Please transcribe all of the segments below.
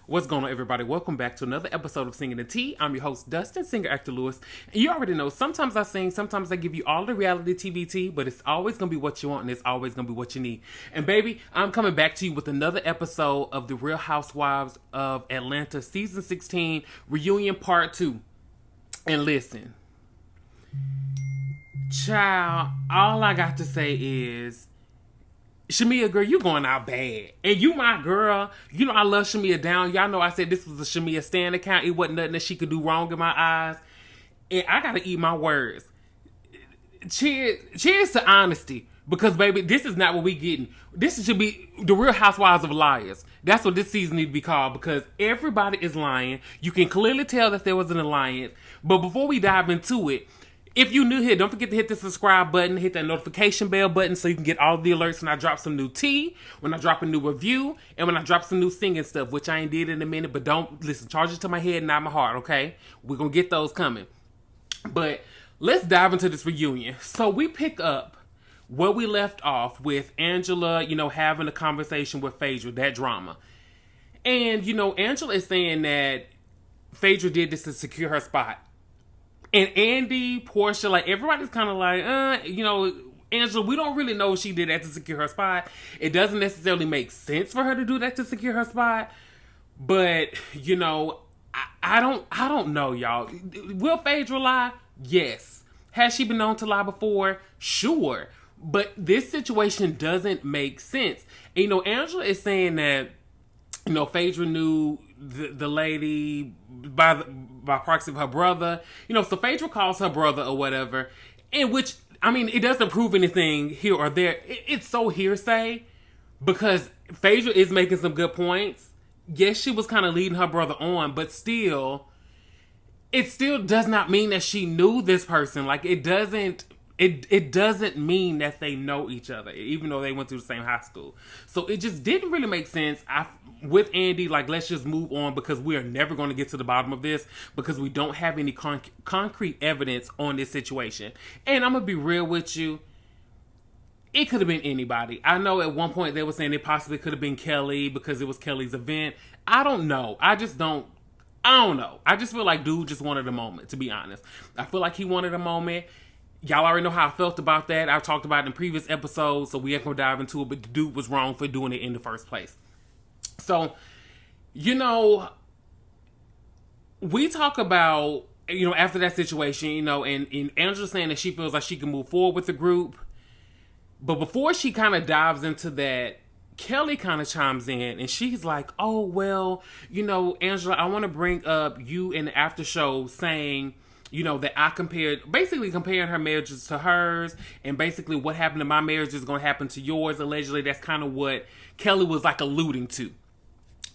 What's going on, everybody? Welcome back to another episode of Singing the Tea. I'm your host, Dustin, singer, actor, Lewis. And you already know, sometimes I sing, sometimes I give you all the reality TV tea, but it's always going to be what you want and it's always going to be what you need. And baby, I'm coming back to you with another episode of the Real Housewives of Atlanta Season 16 Reunion Part 2. And listen, child, all I got to say is, Shamia, girl, you going out bad. And you my girl. You know I love Shamia down. Y'all know I said this was a Shamia Stan account. It wasn't nothing that she could do wrong in my eyes. And I gotta eat my words. Cheers to honesty. Because, baby, this is not what we getting. This should be the Real Housewives of Liars. That's what this season needs to be called. Because everybody is lying. You can clearly tell that there was an alliance. But before we dive into it, if you're new here, don't forget to hit the subscribe button, hit that notification bell button so you can get all the alerts when I drop some new tea, when I drop a new review, and when I drop some new singing stuff, which I ain't did in a minute, but don't, listen, charge it to my head, not my heart, okay? We're going to get those coming. But let's dive into this reunion. So we pick up where we left off with Angela, having a conversation with Phadre, that drama. And, Angela is saying that Phadre did this to secure her spot. And Andy, Porsha, everybody's kind of like, Angela, we don't really know if she did that to secure her spot. It doesn't necessarily make sense for her to do that to secure her spot. But, I don't know, y'all. Will Phadre lie? Yes. Has she been known to lie before? Sure. But this situation doesn't make sense. And, Angela is saying that, Phadre knew the lady by proxy of her brother. So Phadre calls her brother or whatever. In which, it doesn't prove anything here or there. It's so hearsay because Phadre is making some good points. Yes, she was kind of leading her brother on, but still, it still does not mean that she knew this person. It doesn't mean that they know each other, even though they went through the same high school. So it just didn't really make sense. With Andy, let's just move on because we are never going to get to the bottom of this because we don't have any concrete evidence on this situation. And I'm going to be real with you. It could have been anybody. I know at one point they were saying it possibly could have been Kelly because it was Kelly's event. I don't know. I don't know. I just feel like dude just wanted a moment, to be honest. I feel like he wanted a moment. Y'all already know how I felt about that. I've talked about it in previous episodes, so we ain't gonna dive into it, but the dude was wrong for doing it in the first place. So, we talk about, after that situation, and Angela saying that she feels like she can move forward with the group. But before she kind of dives into that, Kelly kind of chimes in and she's like, oh, well, Angela, I want to bring up you in the after show saying, that I comparing her marriages to hers, and basically what happened to my marriage is going to happen to yours, allegedly. That's kind of what Kelly was alluding to.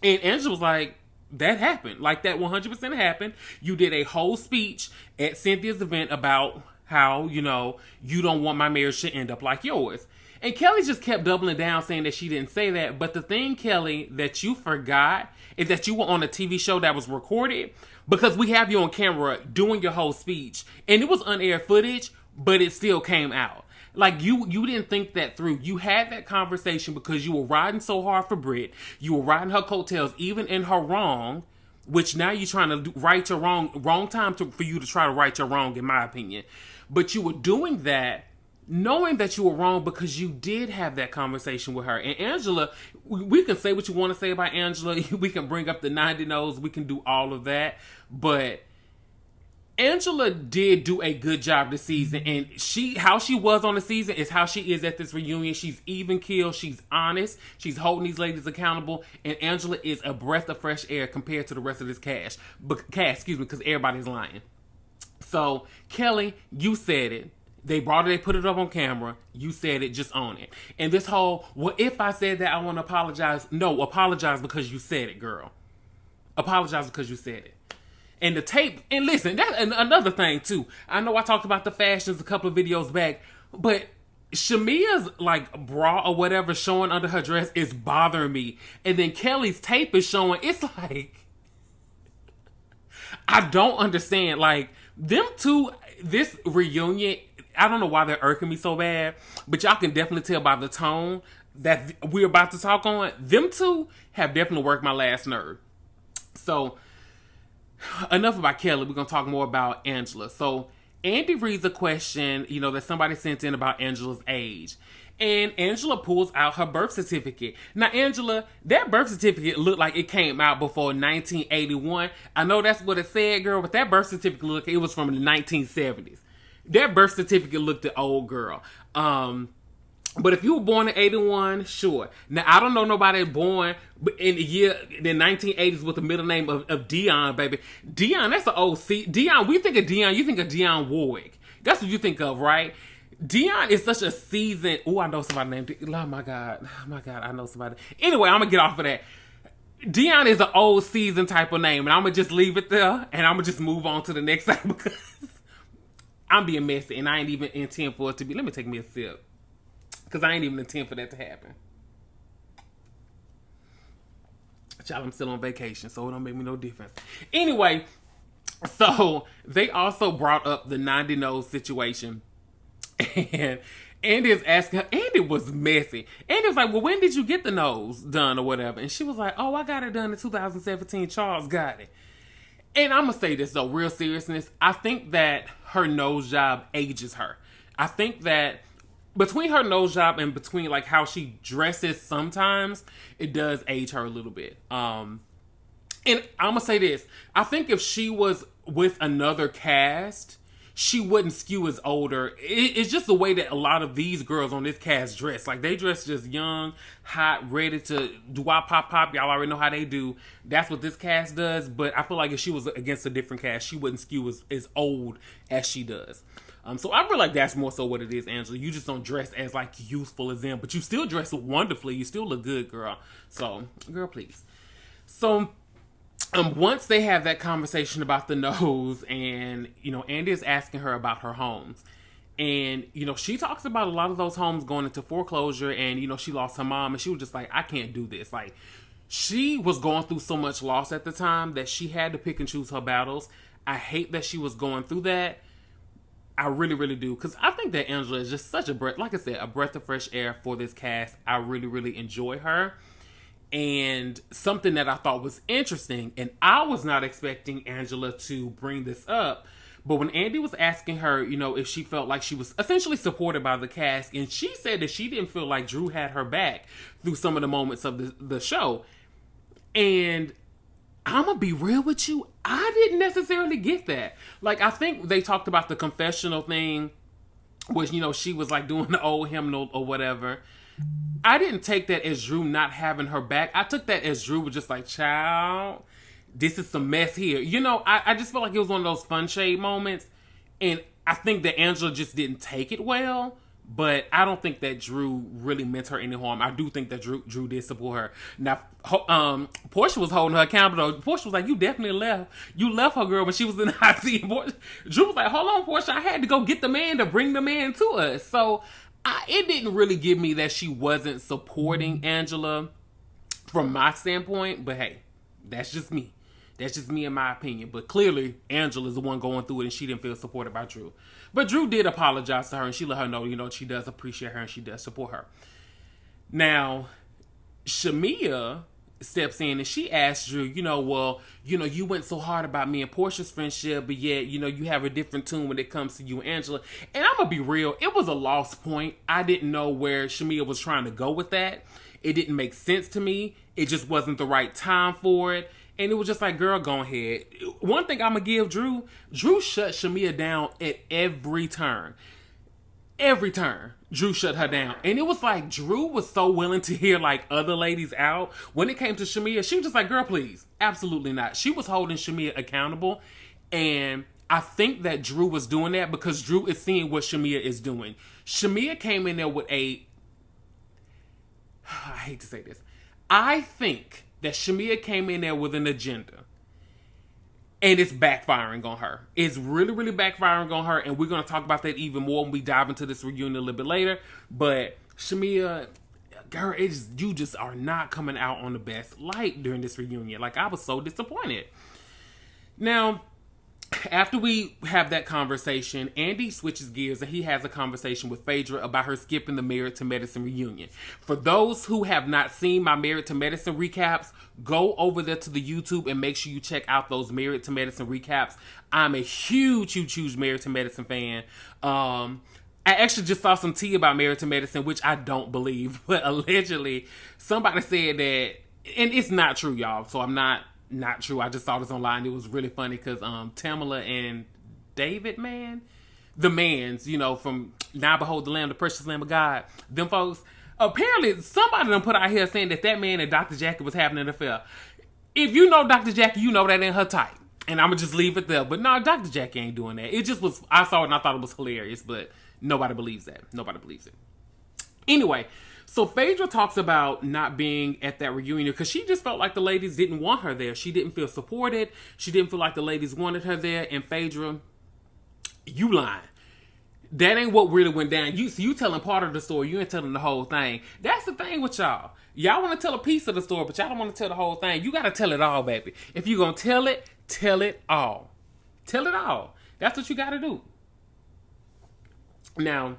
And Angela was like, that happened. That 100% happened. You did a whole speech at Cynthia's event about how, you don't want my marriage to end up like yours. And Kelly just kept doubling down saying that she didn't say that. But the thing, Kelly, that you forgot is that you were on a TV show that was recorded because we have you on camera doing your whole speech. And it was unaired footage, but it still came out. You didn't think that through. You had that conversation because you were riding so hard for Brit. You were riding her coattails, even in her wrong, which now you're trying to right your wrong time for you to try to right your wrong, in my opinion. But you were doing that knowing that you were wrong because you did have that conversation with her. And Angela, we can say what you want to say about Angela. We can bring up the 90 no's. We can do all of that. But Angela did do a good job this season. And how she was on the season is how she is at this reunion. She's even keeled. She's honest. She's holding these ladies accountable. And Angela is a breath of fresh air compared to the rest of this cast, because everybody's lying. So, Kelly, you said it. They put it up on camera. You said it, just own it. And this whole, well, if I said that, I want to apologize. No, apologize because you said it, girl. Apologize because you said it. And the tape, and listen, that's another thing too. I know I talked about the fashions a couple of videos back, but Shamia's bra or whatever showing under her dress is bothering me. And then Kelly's tape is showing, it's I don't understand. Them two, this reunion, I don't know why they're irking me so bad, but y'all can definitely tell by the tone that we're about to talk on. Them two have definitely worked my last nerve. So enough about Kelly. We're going to talk more about Angela. So Andy reads a question, that somebody sent in about Angela's age. And Angela pulls out her birth certificate. Now, Angela, that birth certificate looked like it came out before 1981. I know that's what it said, girl, but that birth certificate looked, it was from the 1970s. That birth certificate looked the old girl. But if you were born in 81, sure. Now, I don't know nobody born in the 1980s with the middle name of Dion, baby. Dion, that's an old Dion, we think of Dion, you think of Dionne Warwick. That's what you think of, right? Dion is such a seasoned... Oh, I know somebody named... Oh, my God, I know somebody. Anyway, I'm going to get off of that. Dion is an old seasoned type of name, and I'm going to just leave it there, and I'm going to just move on to the next thing because I'm being messy, and I ain't even intend for it to be... Let me take me a sip, because I ain't even intend for that to happen. Child, I'm still on vacation, so it don't make me no difference. Anyway, so they also brought up the 90 nose situation. And Andy is asking her, Andy was messy. Andy was like, well, when did you get the nose done or whatever? And she was like, oh, I got it done in 2017. Charles got it. And I'm going to say this, though, real seriousness. I think that her nose job ages her. I think that between her nose job and between, like, how she dresses sometimes, it does age her a little bit. And I'm going to say this. I think if she was with another cast, she wouldn't skew as older. It's just the way that a lot of these girls on this cast dress. Like, they dress just young, hot, ready to do-wop, pop. Y'all already know how they do. That's what this cast does. But I feel like if she was against a different cast, she wouldn't skew as old as she does. So I feel like that's more so what it is, Angela. You just don't dress as, like, youthful as them. But you still dress wonderfully. You still look good, girl. So, girl, please. So... once they have that conversation about the nose and, Andy is asking her about her homes. And, she talks about a lot of those homes going into foreclosure and, she lost her mom and she was just like, I can't do this. Like, she was going through so much loss at the time that she had to pick and choose her battles. I hate that she was going through that. I really, really do. Because I think that Angela is just such a breath, like I said, a breath of fresh air for this cast. I really, really enjoy her. And something that I thought was interesting, and I was not expecting Angela to bring this up, but when Andy was asking her, if she felt like she was essentially supported by the cast, and she said that she didn't feel like Drew had her back through some of the moments of the show. And I'm going to be real with you, I didn't necessarily get that. Like, I think they talked about the confessional thing, which, she was like doing the old hymnal or whatever. I didn't take that as Drew not having her back. I took that as Drew was just like, child, this is some mess here. I just felt like it was one of those fun shade moments. And I think that Angela just didn't take it well. But I don't think that Drew really meant her any harm. I do think that Drew did support her. Now, Porsha was holding her accountable. Porsha was like, you definitely left. You left her, girl, when she was in the hot seat. Drew was like, hold on, Porsha. I had to go get the man to bring the man to us. So it didn't really give me that she wasn't supporting Angela from my standpoint. But hey, that's just me. That's just me in my opinion. But clearly, Angela's the one going through it and she didn't feel supported by Drew. But Drew did apologize to her and she let her know, she does appreciate her and she does support her. Now, Shamia steps in and she asks Drew, you went so hard about me and Porsha's friendship, but yet, you have a different tune when it comes to you and Angela. And I'm going to be real, it was a lost point. I didn't know where Shamia was trying to go with that. It didn't make sense to me. It just wasn't the right time for it. And it was just like, girl, go ahead. One thing I'm going to give Drew shut Shamia down at every turn. Every turn, Drew shut her down. And it was like, Drew was so willing to hear, like, other ladies out. When it came to Shamia, she was just like, girl, please. Absolutely not. She was holding Shamia accountable. And I think that Drew was doing that because Drew is seeing what Shamia is doing. Shamia came in there with I hate to say this. I think that Shamia came in there with an agenda. And it's backfiring on her. It's really, really backfiring on her. And we're going to talk about that even more when we dive into this reunion a little bit later. But Shamia, girl, you just are not coming out on the best light during this reunion. Like, I was so disappointed. Now, after we have that conversation, Andy switches gears and he has a conversation with Phaedra about her skipping the Married to Medicine reunion. For those who have not seen my Married to Medicine recaps, go over there to the YouTube and make sure you check out those Married to Medicine recaps. I'm a huge Married to Medicine fan. I actually just saw some tea about Married to Medicine, which I don't believe, but allegedly somebody said that, and it's not true, y'all, so I'm not true. I just saw this online. It was really funny because Tamala and David, the mans, from Now Behold the Lamb, the Precious Lamb of God, them folks, apparently somebody done put out here saying that man and Dr. Jackie was having an affair. If you know Dr. Jackie, you know that ain't her type. And I'm going to just leave it there. But no, Dr. Jackie ain't doing that. It just was, I saw it and I thought it was hilarious, but nobody believes that. Nobody believes it. Anyway, so Phaedra talks about not being at that reunion because she just felt like the ladies didn't want her there. She didn't feel supported. She didn't feel like the ladies wanted her there. And Phaedra, you lying. That ain't what really went down. You telling part of the story. You ain't telling the whole thing. That's the thing with y'all. Y'all want to tell a piece of the story, but y'all don't want to tell the whole thing. You got to tell it all, baby. If you're going to tell it all. Tell it all. That's what you got to do. Now,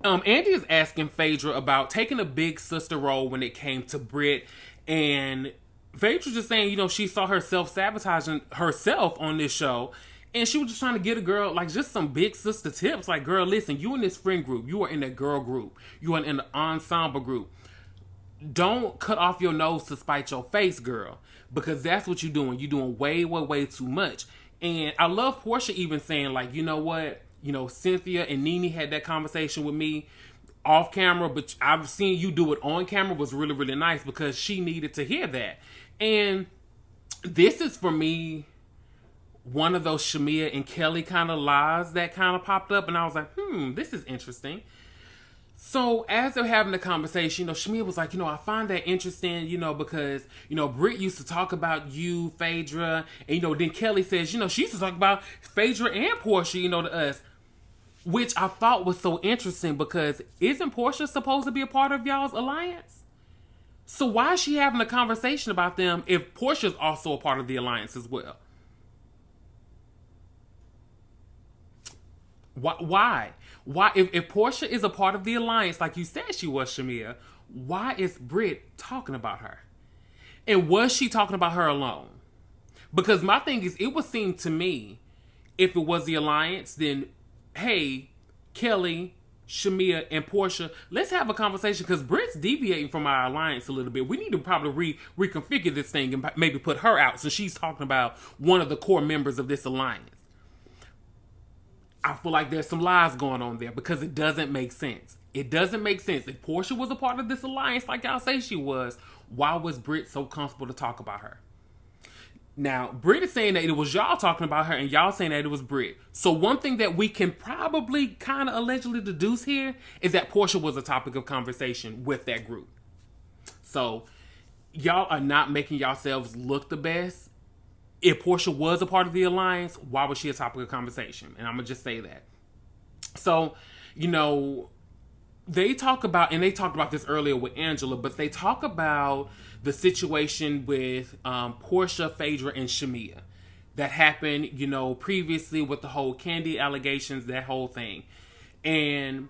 Andy is asking Phaedra about taking a big sister role when it came to Britt, and Phaedra just saying, she saw herself sabotaging herself on this show, and she was just trying to get a girl, like, just some big sister tips, like, girl, listen, you in this friend group, you are in a girl group, you are in the ensemble group. Don't cut off your nose to spite your face, girl, because that's what you're doing. You're doing way too much. And I love Porsha even saying, like, you know what? Cynthia and Nene had that conversation with me off camera, but I've seen you do it on camera was really nice because she needed to hear that. And this is, for me, one of those Shamea and Kelly kind of lies that kind of popped up. And I was like, this is interesting. So as they're having the conversation, Shamea was like, I find that interesting, because, Britt used to talk about you, Phaedra, and, then Kelly says, she used to talk about Phaedra and Porsha, to us, which I thought was so interesting because isn't Porsha supposed to be a part of y'all's alliance? So why is she having a conversation about them if Portia's also a part of the alliance as well? Why? Why, if Porsha is a part of the alliance, like you said she was, Shamea, why is Britt talking about her? And was she talking about her alone? Because my thing is, it would seem to me, if it was the alliance, then, hey, Kelly, Shamea, and Porsha, let's have a conversation, because Britt's deviating from our alliance a little bit. We need to probably reconfigure this thing and maybe put her out, so she's talking about one of the core members of this alliance. I feel like there's some lies going on there because it doesn't make sense. It doesn't make sense. If Porsha was a part of this alliance like y'all say she was, why was Britt so comfortable to talk about her? Now, Britt is saying that it was y'all talking about her and y'all saying that it was Britt. So one thing that we can probably kind of allegedly deduce here is that Porsha was a topic of conversation with that group. So y'all are not making yourselves look the best. If Porsha was a part of the alliance, why was she a topic of conversation? And I'm going to just say that. So, they talked about this earlier with Angela, but they talk about the situation with Porsha, Phaedra, and Shamea that happened, previously with the whole Kandi allegations, that whole thing. And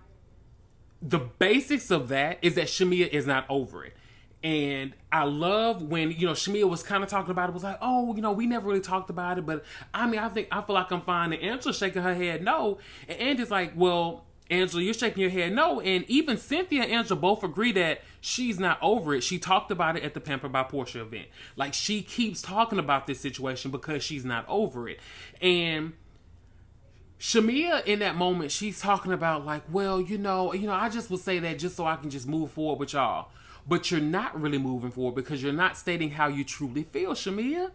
the basics of that is that Shamea is not over it. And I love when, Shamea was kind of talking about it, was like, oh, we never really talked about it, but I feel like I'm fine. And Angela's shaking her head no. And Andy's like, well, Angela, you're shaking your head no. And even Cynthia and Angela both agree that she's not over it. She talked about it at the Pampered by Porsha event. Like, she keeps talking about this situation because she's not over it. And Shamea, in that moment, she's talking about like, well, I just would say that just so I can just move forward with y'all. But you're not really moving forward because you're not stating how you truly feel, Shamea.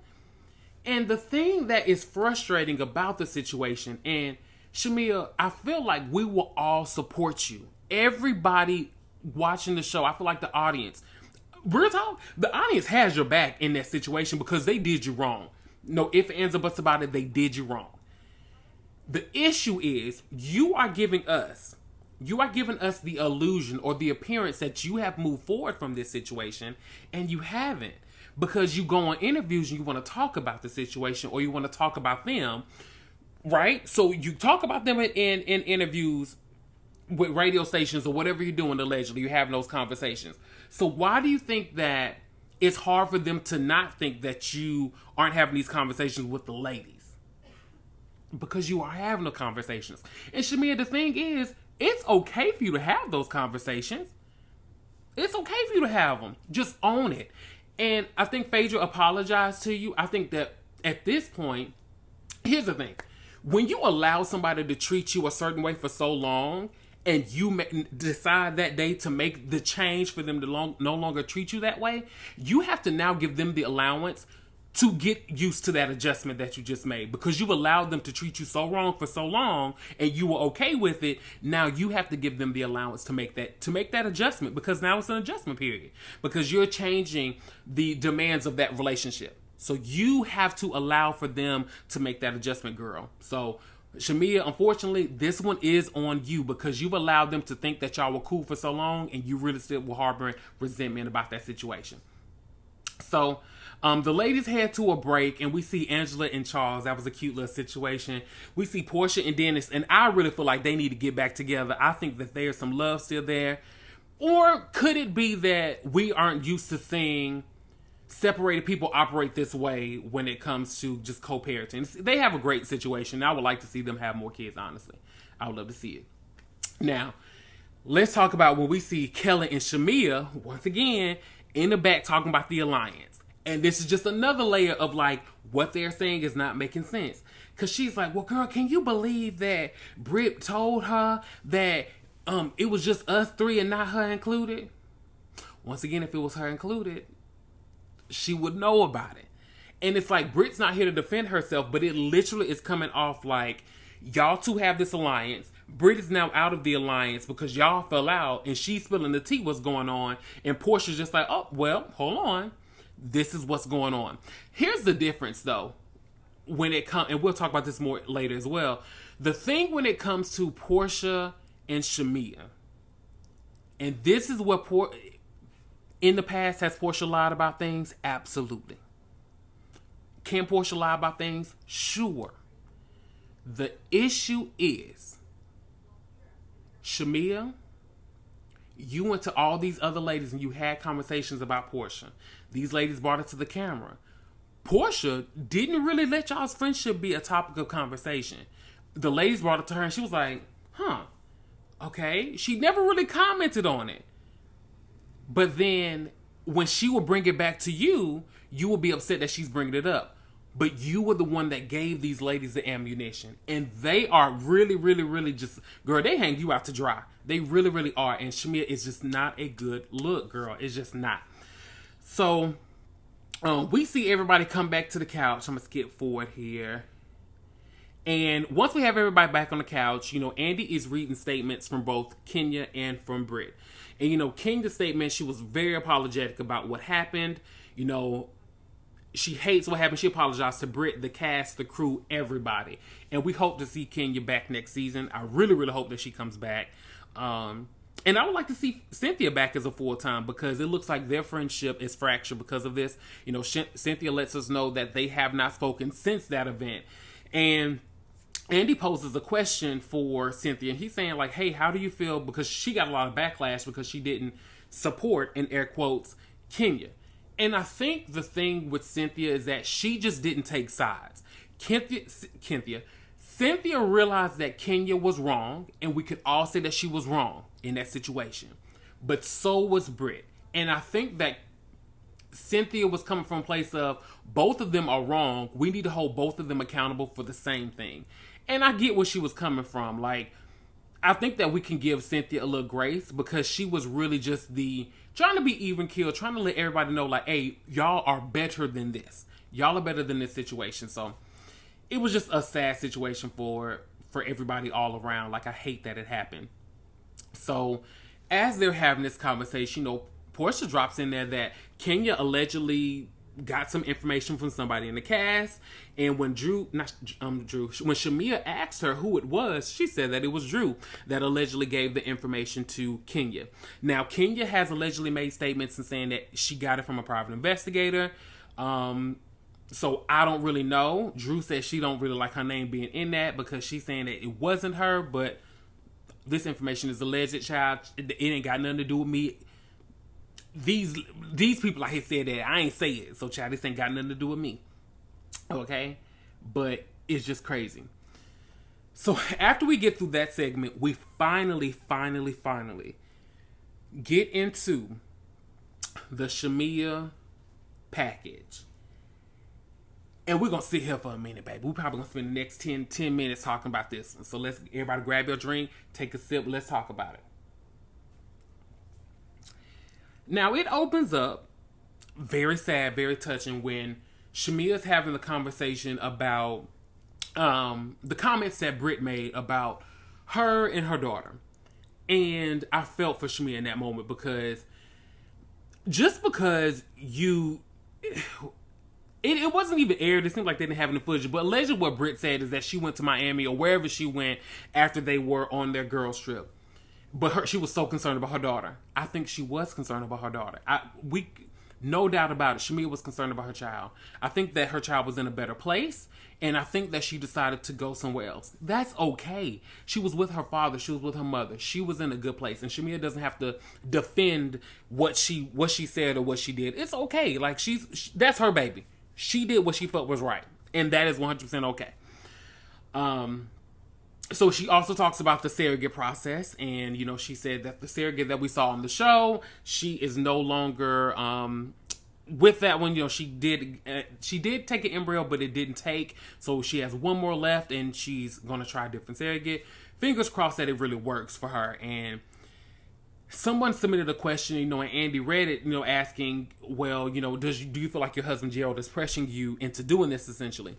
And the thing that is frustrating about the situation, and Shamea, I feel like we will all support you. Everybody watching the show, I feel like the audience, real talk, the audience has your back in that situation because they did you wrong. No ifs, ands, or buts about it, they did you wrong. The issue is you are giving us the illusion or the appearance that you have moved forward from this situation, and you haven't. because you go on interviews and you want to talk about the situation or you want to talk about them, right? So you talk about them in interviews with radio stations or whatever you're doing, allegedly, you're having those conversations. So why do you think that it's hard for them to not think that you aren't having these conversations with the ladies? Because you are having the conversations. And Shamia, the thing is, it's okay for you to have those conversations. It's okay for you to have them. Just own it. And I think Phaedra apologized to you. I think that at this point, here's the thing. When you allow somebody to treat you a certain way for so long, and you decide that day to make the change for them to no longer treat you that way, you have to now give them the allowance to get used to that adjustment that you just made. Because you allowed them to treat you so wrong for so long, and you were okay with it. Now you have to give them the allowance to make that adjustment, because now it's an adjustment period. Because you're changing the demands of that relationship. So you have to allow for them to make that adjustment, girl. So Shamia, unfortunately, this one is on you, because you've allowed them to think that y'all were cool for so long, and you really still were harboring resentment about that situation. So the ladies head to a break, and we see Angela and Charles. That was a cute little situation. We see Porsha and Dennis, and I really feel like they need to get back together. I think that there's some love still there. Or could it be that we aren't used to seeing separated people operate this way when it comes to just co-parenting? They have a great situation. I would like to see them have more kids, honestly. I would love to see it. Now, let's talk about when we see Kelly and Shamia, once again, in the back talking about the alliance. And this is just another layer of like, what they're saying is not making sense. Because she's like, well, girl, can you believe that Britt told her that it was just us three and not her included? Once again, if it was her included, she would know about it. And it's like, Britt's not here to defend herself, but it literally is coming off like, y'all two have this alliance. Britt is now out of the alliance because y'all fell out, and she's spilling the tea what's going on. And Porsha's just like, oh, well, hold on. This is what's going on. Here's the difference, though, when it comes, and we'll talk about this more later as well. The thing when it comes to Porsha and Shamia, and this is what in the past, has Porsha lied about things? Absolutely. Can Porsha lie about things? Sure. The issue is, Shamia, you went to all these other ladies and you had conversations about Porsha. These ladies brought it to the camera. Porsha didn't really let y'all's friendship be a topic of conversation. The ladies brought it to her and she was like, okay. She never really commented on it. But then when she will bring it back to you, you will be upset that she's bringing it up. But you were the one that gave these ladies the ammunition. And they are really, really, really just, girl, they hang you out to dry. They really, really are. And Shamia is just not a good look, girl. It's just not. So we see everybody come back to the couch. I'm going to skip forward here. And once we have everybody back on the couch, Andy is reading statements from both Kenya and from Britt. And, Kenya's statement, she was very apologetic about what happened. She hates what happened. She apologized to Britt, the cast, the crew, everybody. And we hope to see Kenya back next season. I really, really hope that she comes back. And I would like to see Cynthia back as a full-time, because it looks like their friendship is fractured because of this. Cynthia lets us know that they have not spoken since that event. And Andy poses a question for Cynthia. And he's saying, like, hey, how do you feel? Because she got a lot of backlash because she didn't support, in air quotes, Kenya. And I think the thing with Cynthia is that she just didn't take sides. Cynthia realized that Kenya was wrong, and we could all say that she was wrong in that situation. But so was Britt. And I think that Cynthia was coming from a place of, both of them are wrong. We need to hold both of them accountable for the same thing. And I get where she was coming from. Like, I think that we can give Cynthia a little grace, because she was really just trying to be even keel, trying to let everybody know, like, hey, y'all are better than this. Y'all are better than this situation. So it was just a sad situation for everybody all around. Like, I hate that it happened. So as they're having this conversation, Porsha drops in there that Kenya allegedly got some information from somebody in the cast, and when when Shamea asked her who it was, she said that it was Drew that allegedly gave the information to Kenya. Now, Kenya has allegedly made statements and saying that she got it from a private investigator. So I don't really know. Drew says she don't really like her name being in that because she's saying that it wasn't her, but this information is alleged, child. It ain't got nothing to do with me. These people out here said that. I ain't say it. So, child, this ain't got nothing to do with me. Okay? But it's just crazy. So, after we get through that segment, we finally get into the Shamea package. And we're going to sit here for a minute, baby. We're probably going to spend the next 10 minutes talking about this one. So, let's everybody grab your drink, take a sip, let's talk about it. Now, it opens up very sad, very touching when Shamea's having the conversation about the comments that Britt made about her and her daughter. And I felt for Shamea in that moment because just because it wasn't even aired. It seemed like they didn't have any footage. But allegedly what Britt said is that she went to Miami or wherever she went after they were on their girls trip. But she was so concerned about her daughter. I think she was concerned about her daughter. No doubt about it. Shamea was concerned about her child. I think that her child was in a better place. And I think that she decided to go somewhere else. That's okay. She was with her father. She was with her mother. She was in a good place. And Shamea doesn't have to defend what she said or what she did. It's okay. Like, that's her baby. She did what she felt was right. And that is 100% okay. So she also talks about the surrogate process, and she said that the surrogate that we saw on the show, she is no longer with that one. She did take an embryo, but it didn't take, so she has one more left, and she's gonna try a different surrogate. Fingers crossed that it really works for her. And someone submitted a question, and Andy read it, asking, well, do you feel like your husband Gerald is pressuring you into doing this essentially?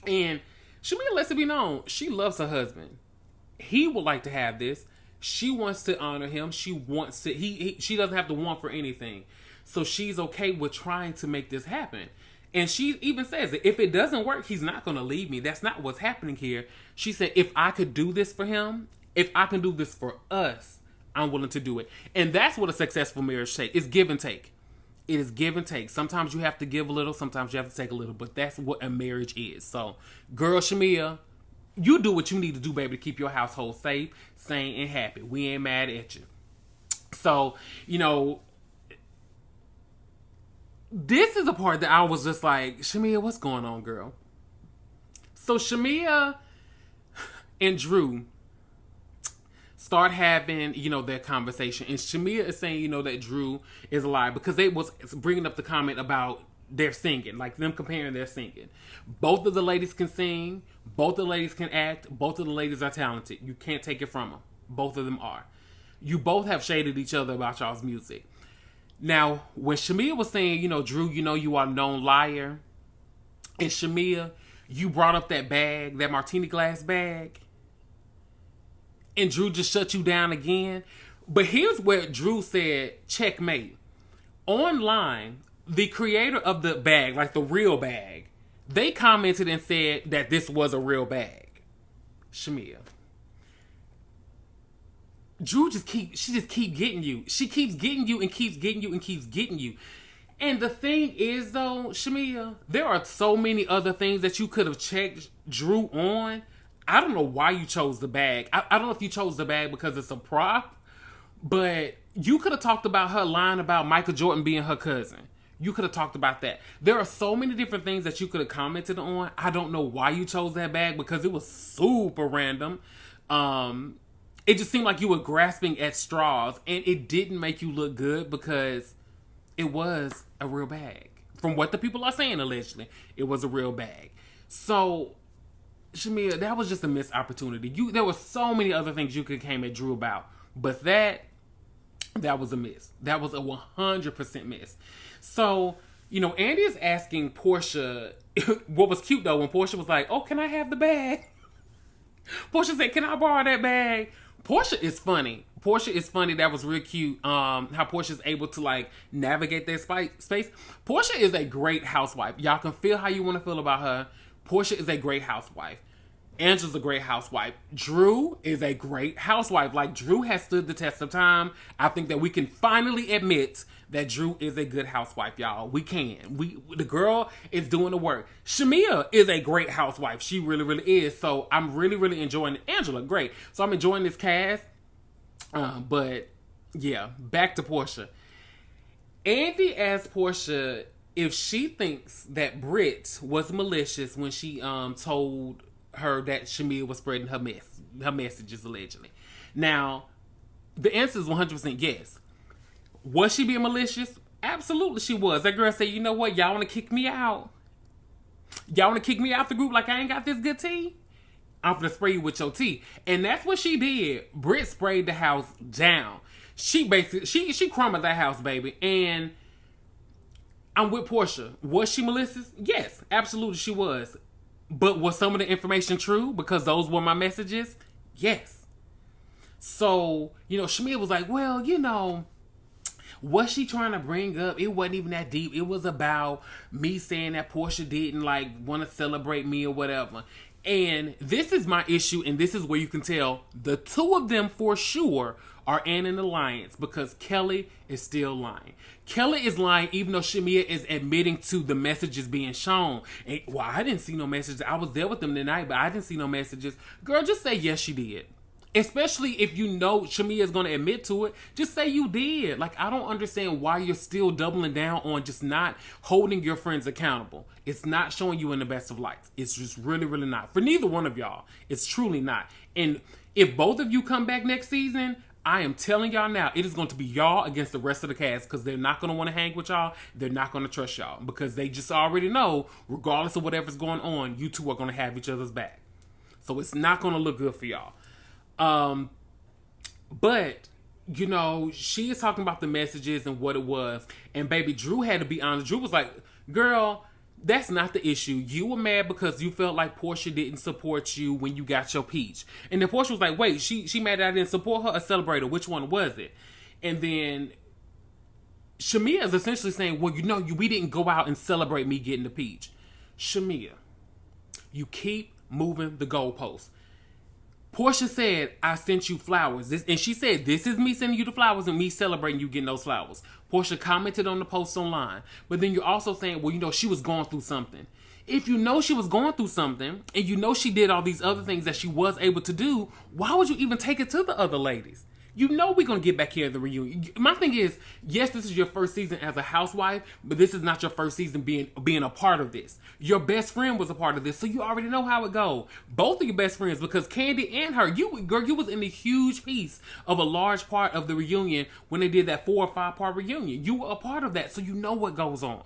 And Shamea lets it be known she loves her husband. He would like to have this. She wants to honor him. She wants to. She doesn't have to want for anything, so she's okay with trying to make this happen. And she even says that if it doesn't work, he's not going to leave me. That's not what's happening here. She said, if I could do this for him, if I can do this for us, I'm willing to do it. And that's what a successful marriage takes. It's give and take. It is give and take. Sometimes you have to give a little. Sometimes you have to take a little. But that's what a marriage is. So, girl Shamea, you do what you need to do, baby, to keep your household safe, sane, and happy. We ain't mad at you. So, this is a part that I was just like, Shamea, what's going on, girl? So, Shamea and Drew start having, their conversation. And Shamea is saying, that Drew is a liar because they was bringing up the comment about their singing, like them comparing their singing. Both of the ladies can sing. Both of the ladies can act. Both of the ladies are talented. You can't take it from them. Both of them are. You both have shaded each other about y'all's music. Now, when Shamea was saying, Drew, you are a known liar. And Shamea, you brought up that bag, that martini glass bag. And Drew just shut you down again. But here's where Drew said, checkmate. Online, the creator of the bag, like the real bag, they commented and said that this was a real bag. Shamea. Drew just keeps getting you. She keeps getting you and keeps getting you and keeps getting you. And the thing is, though, Shamea, there are so many other things that you could have checked Drew on. I don't know why you chose the bag. I don't know if you chose the bag because it's a prop, but you could have talked about her lying about Michael Jordan being her cousin. You could have talked about that. There are so many different things that you could have commented on. I don't know why you chose that bag because it was super random. It just seemed like you were grasping at straws, and it didn't make you look good because it was a real bag. From what the people are saying, allegedly, it was a real bag. So, Shamea, that was just a missed opportunity. There were so many other things you could have came at Drew about, but that was a miss. That was a 100% miss. So, Andy is asking Porsha, what was cute though, when Porsha was like, oh, can I have the bag? Porsha said, can I borrow that bag? Porsha is funny. Porsha is funny. That was real cute. How Porsha's able to like navigate that space. Porsha is a great housewife. Y'all can feel how you want to feel about her. Porsha is a great housewife. Angela's a great housewife. Drew is a great housewife. Like, Drew has stood the test of time. I think that we can finally admit that Drew is a good housewife, y'all. We can. The girl is doing the work. Shamia is a great housewife. She really, really is. So I'm really, really enjoying Angela. Great. So I'm enjoying this cast. But yeah, back to Porsha. Andy asked Porsha if she thinks that Britt was malicious when she told her that Shamia was spreading her messages allegedly. Now, the answer is 100% yes. Was she being malicious? Absolutely she was. That girl said, you know what, y'all want to kick me out? Y'all want to kick me out the group like I ain't got this good tea? I'm gonna spray you with your tea. And that's what she did. Britt sprayed the house down. She basically, she crumbled that house, baby. And I'm with Porsha. Was she malicious? Yes, absolutely she was. But was some of the information true? Because those were my messages? Yes. So, Shamia was like, well, what she trying to bring up, it wasn't even that deep. It was about me saying that Porsha didn't want to celebrate me or whatever. And this is my issue, and this is where you can tell the two of them for sure are in an alliance, because Kelly is still lying. Kelly is lying even though Shamia is admitting to the messages being shown. And, well, I didn't see no messages. I was there with them tonight, but I didn't see no messages. Girl, just say yes, she did. Especially if you know Shamia is going to admit to it, just say you did. I don't understand why you're still doubling down on just not holding your friends accountable. It's not showing you in the best of lights. It's just really, really not. For neither one of y'all, it's truly not. And if both of you come back next season, I am telling y'all now, it is going to be y'all against the rest of the cast, because they're not going to want to hang with y'all. They're not going to trust y'all, because they just already know, regardless of whatever's going on, you two are going to have each other's back. So it's not going to look good for y'all. But, she is talking about the messages and what it was. And baby, Drew had to be honest. Drew was like, girl, that's not the issue. You were mad because you felt like Porsha didn't support you when you got your peach. And then Porsha was like, wait, she mad that I didn't support her or celebrate her? Which one was it? And then Shamia is essentially saying, well, we didn't go out and celebrate me getting the peach. Shamia, you keep moving the goalposts. Porsha said, I sent you flowers. And she said, this is me sending you the flowers and me celebrating you getting those flowers. Porsha commented on the post online. But then you're also saying, well, she was going through something. If you know she was going through something, and you know she did all these other things that she was able to do, why would you even take it to the other ladies? We're going to get back here at the reunion. My thing is, yes, this is your first season as a housewife, but this is not your first season being a part of this. Your best friend was a part of this, so you already know how it goes. Both of your best friends, because Kandi and her, you was in a huge piece of a large part of the reunion when they did that 4 or 5 part reunion. You were a part of that, so you know what goes on.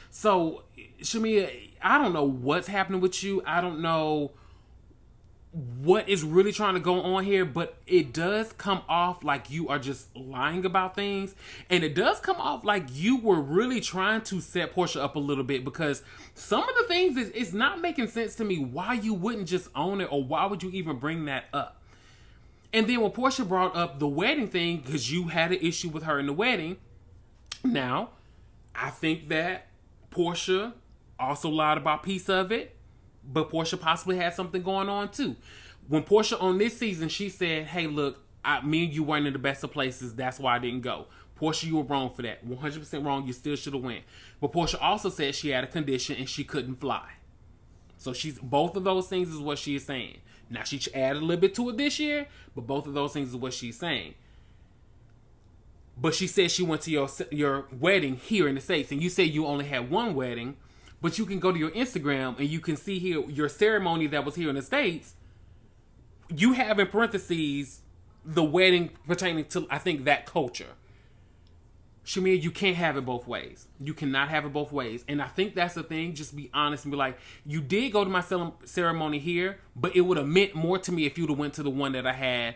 So, Shamia, I don't know what's happening with you. I don't know what is really trying to go on here, but it does come off like you are just lying about things, and it does come off like you were really trying to set Porsha up a little bit, because some of the things it's not making sense to me why you wouldn't just own it, or why would you even bring that up. And then when Porsha brought up the wedding thing, because you had an issue with her in the wedding, now I think that Porsha also lied about a piece of it. But Porsha possibly had something going on too. When Porsha on this season, she said, hey, look, me and you weren't in the best of places. That's why I didn't go. Porsha, you were wrong for that. 100% wrong. You still should have went. But Porsha also said she had a condition and she couldn't fly. So both of those things is what she is saying. Now, she added a little bit to it this year, but both of those things is what she's saying. But she said she went to your wedding here in the States, and you said you only had one wedding. But you can go to your Instagram and you can see here your ceremony that was here in the States. You have in parentheses the wedding pertaining to, I think, that culture. Shamia, you can't have it both ways. You cannot have it both ways. And I think that's the thing. Just be honest and be like, you did go to my ceremony here, but it would have meant more to me if you would have went to the one that I had,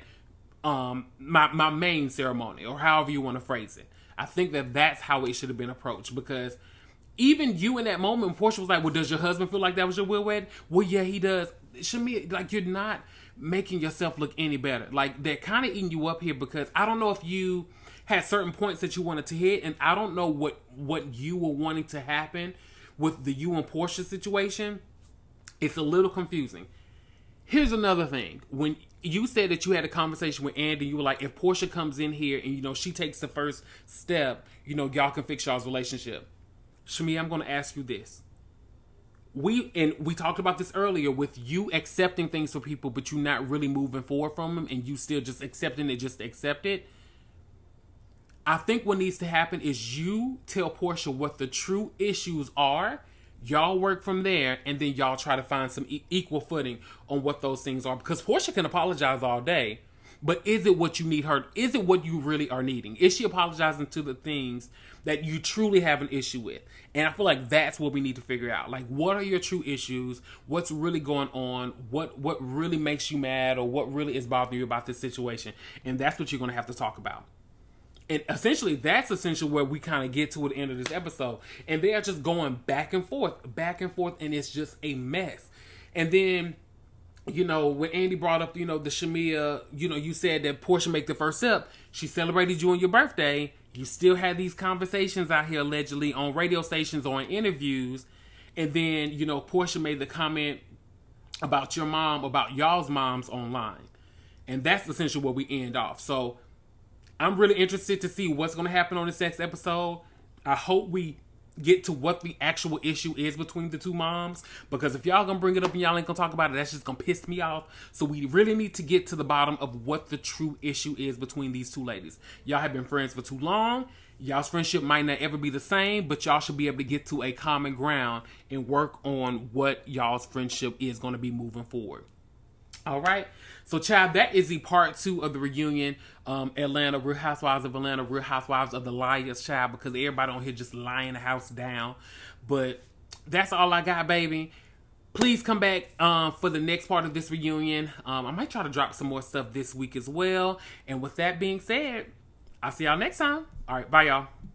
my main ceremony, or however you want to phrase it. I think that's how it should have been approached, because even you in that moment, Porsha was like, well, does your husband feel like that was your real wedding? Well, yeah, he does. Shamia, like, you're not making yourself look any better. Like, they're kind of eating you up here because I don't know if you had certain points that you wanted to hit, and I don't know what you were wanting to happen with the you and Porsha situation. It's a little confusing. Here's another thing. When you said that you had a conversation with Andy, you were like, if Porsha comes in here and, you know, she takes the first step, you know, y'all can fix y'all's relationship. Shamia, I'm going to ask you this. We talked about this earlier with you accepting things for people, but you not really moving forward from them, and you still just accepting it just to accept it. I think what needs to happen is you tell Porsha what the true issues are. Y'all work from there, and then y'all try to find some equal footing on what those things are. Because Porsha can apologize all day, but is it what you need her? Is it what you really are needing? Is she apologizing to the things that you truly have an issue with? And I feel like that's what we need to figure out. Like, what are your true issues? What's really going on? What really makes you mad, or what really is bothering you about this situation? And that's what you're going to have to talk about. And essentially, that's essentially where we kind of get to at the end of this episode. And they are just going back and forth, and it's just a mess. And then, you know, when Andy brought up, you know, the Shamia, you know, you said that Porsha make the first step. She celebrated you on your birthday. You still had these conversations out here allegedly on radio stations or in interviews. And then, you know, Porsha made the comment about your mom, about y'all's moms online. And that's essentially where we end off. So I'm really interested to see what's going to happen on this next episode. I hope we get to what the actual issue is between the two moms, because if y'all going to bring it up and y'all ain't going to talk about it, that's just going to piss me off. So we really need to get to the bottom of what the true issue is between these two ladies. Y'all have been friends for too long. Y'all's friendship might not ever be the same, but y'all should be able to get to a common ground and work on what y'all's friendship is going to be moving forward. All right. So, child, that is the part 2 of the reunion. Atlanta, Real Housewives of Atlanta, Real Housewives of the Liars, child, because everybody on here just lying the house down. But that's all I got, baby. Please come back for the next part of this reunion. I might try to drop some more stuff this week as well. And with that being said, I'll see y'all next time. All right. Bye, y'all.